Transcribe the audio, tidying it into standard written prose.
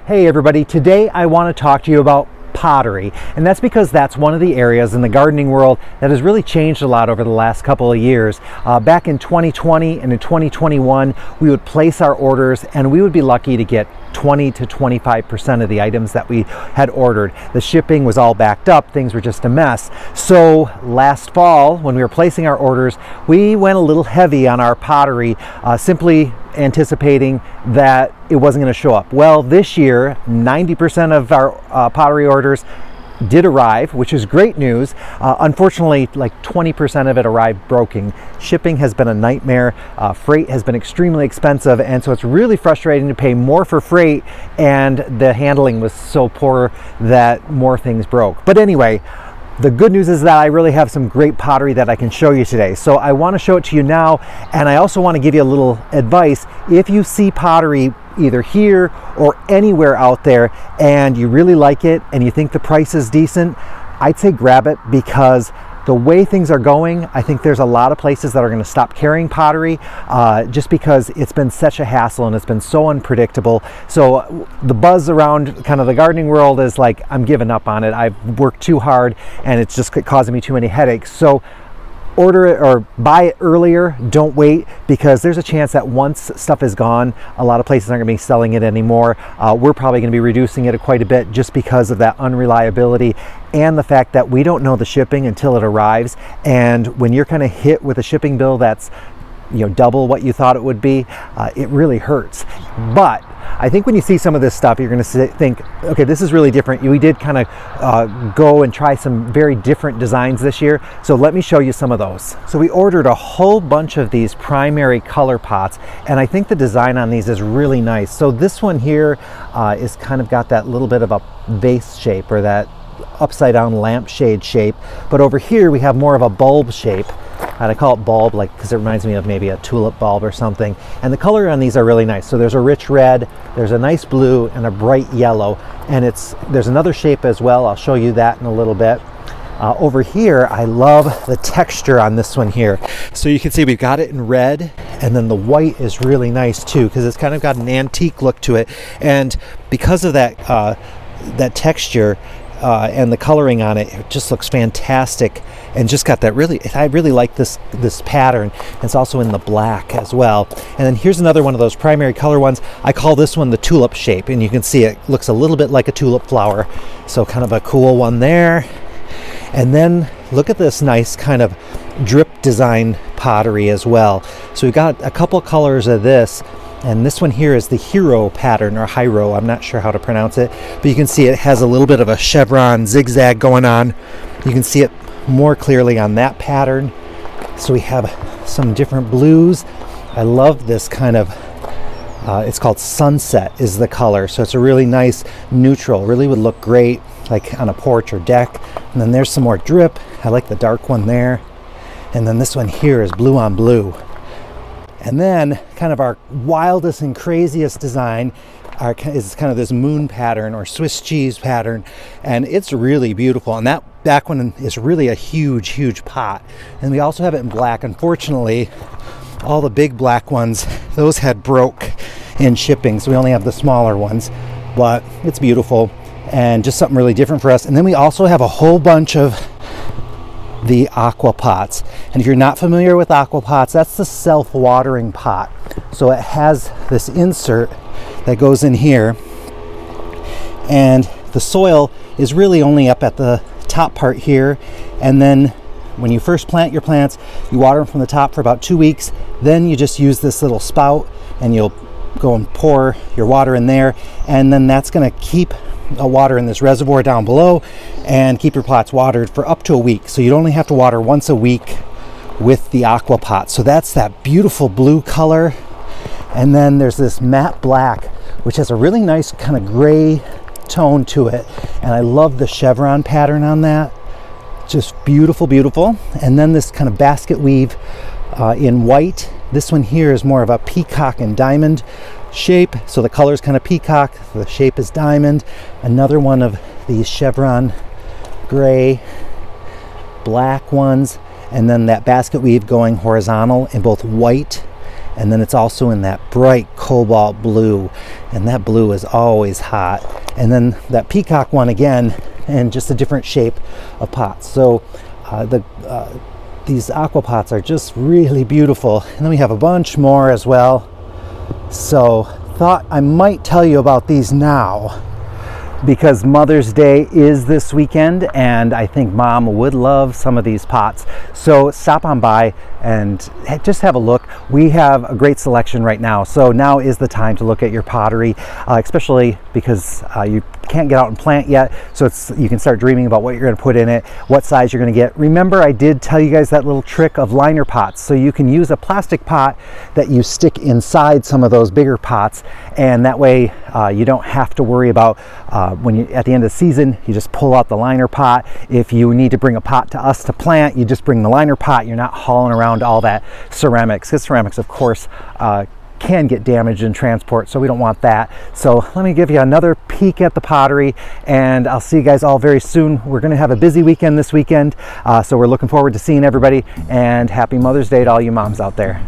Hey everybody, today I want to talk to you about pottery, and that's because that's one of the areas in the gardening world that has really changed a lot over the last couple of years. Back in 2020 and in 2021, we would place our orders and we would be lucky to get 20 to 25% of the items that we had ordered. The shipping was all backed up, things were just a mess. So last fall, when we were placing our orders, we went a little heavy on our pottery, simply anticipating that it wasn't going to show up. Well, this year, 90% of our pottery orders did arrive, which is great news. Unfortunately, like 20% of it arrived broken. Shipping has been a nightmare. Freight has been extremely expensive, and so it's really frustrating to pay more for freight, and the handling was so poor that more things broke. But anyway, the good news is that I really have some great pottery that I can show you today. So I want to show it to you now, and I also want to give you a little advice. If you see pottery either here or anywhere out there and you really like it and you think the price is decent, I'd say grab it, because the way things are going, I think there's a lot of places that are going to stop carrying pottery just because it's been such a hassle and it's been so unpredictable. So the buzz around kind of the gardening world is like, I'm giving up on it. I've worked too hard and it's just causing me too many headaches. So order it or buy it earlier. Don't wait, because there's a chance that once stuff is gone, a lot of places aren't going to be selling it anymore. We're probably going to be reducing it quite a bit just because of that unreliability and the fact that we don't know the shipping until it arrives. And when you're kind of hit with a shipping bill that's double what you thought it would be, it really hurts. But I think when you see some of this stuff, you're going to think, okay, this is really different. We did kind of go and try some very different designs this year. So let me show you some of those. So we ordered a whole bunch of these primary color pots, and I think the design on these is really nice. So this one here is kind of got that little bit of a vase shape, or that upside down lampshade shape. But over here we have more of a bulb shape. And I call it bulb because it reminds me of maybe a tulip bulb or something. And the color on these are really nice. So there's a rich red, there's a nice blue, and a bright yellow. And there's another shape as well. I'll show you that in a little bit. Over here, I love the texture on this one here. So you can see we've got it in red, and then the white is really nice too, because it's kind of got an antique look to it. And because of that texture, and the coloring on it, it just looks fantastic, and just got that I really like this pattern. It's also in the black as well. And then here's another one of those primary color ones. I call this one the tulip shape, and you can see it looks a little bit like a tulip flower, so kind of a cool one there. And then look at this nice kind of drip design pottery as well. So we've got a couple colors of this. And this one here is the Hero pattern, or Hiro, I'm not sure how to pronounce it, but you can see it has a little bit of a chevron zigzag going on. You can see it more clearly on that pattern. So we have some different blues. I love this kind of, it's called Sunset is the color. So it's a really nice neutral, really would look great like on a porch or deck. And then there's some more drip. I like the dark one there. And then this one here is blue on blue. And then kind of our wildest and craziest design is kind of this moon pattern, or Swiss cheese pattern, and it's really beautiful. And that back one is really a huge pot. And we also have it in black. Unfortunately, all the big black ones, those had broke in shipping, so we only have the smaller ones, but it's beautiful and just something really different for us. And then we also have a whole bunch of the AquaPots. And if you're not familiar with AquaPots, that's the self-watering pot. So it has this insert that goes in here, and the soil is really only up at the top part here. And then when you first plant your plants, you water them from the top for about 2 weeks. Then you just use this little spout, and you'll go and pour your water in there, and then that's going to keep water in this reservoir down below and keep your pots watered for up to a week. So you'd only have to water once a week with the AquaPot. So that's that beautiful blue color. And then there's this matte black, which has a really nice kind of gray tone to it. And I love the chevron pattern on that. Just beautiful. And then this kind of basket weave in white. This one here is more of a peacock and diamond shape. So the color is kind of peacock, the shape is diamond. Another one of these chevron gray, black ones, and then that basket weave going horizontal in both white and then it's also in that bright cobalt blue, and that blue is always hot. And then that peacock one again, and just a different shape of pots. So these AquaPots are just really beautiful. And then we have a bunch more as well. So thought I might tell you about these now, because Mother's Day is this weekend and I think Mom would love some of these pots. So stop on by and just have a look. We have a great selection right now. So now is the time to look at your pottery, especially because you can't get out and plant yet. So you can start dreaming about what you're going to put in it, what size you're going to get. Remember, I did tell you guys that little trick of liner pots. So you can use a plastic pot that you stick inside some of those bigger pots, and that way you don't have to worry about when you at the end of the season, you just pull out the liner pot. If you need to bring a pot to us to plant, you just bring the liner pot. You're not hauling around all that ceramics, because ceramics, of course, can get damaged in transport, so we don't want that. So let me give you another peek at the pottery, and I'll see you guys all very soon. We're going to have a busy weekend this weekend, so we're looking forward to seeing everybody, and happy Mother's Day to all you moms out there.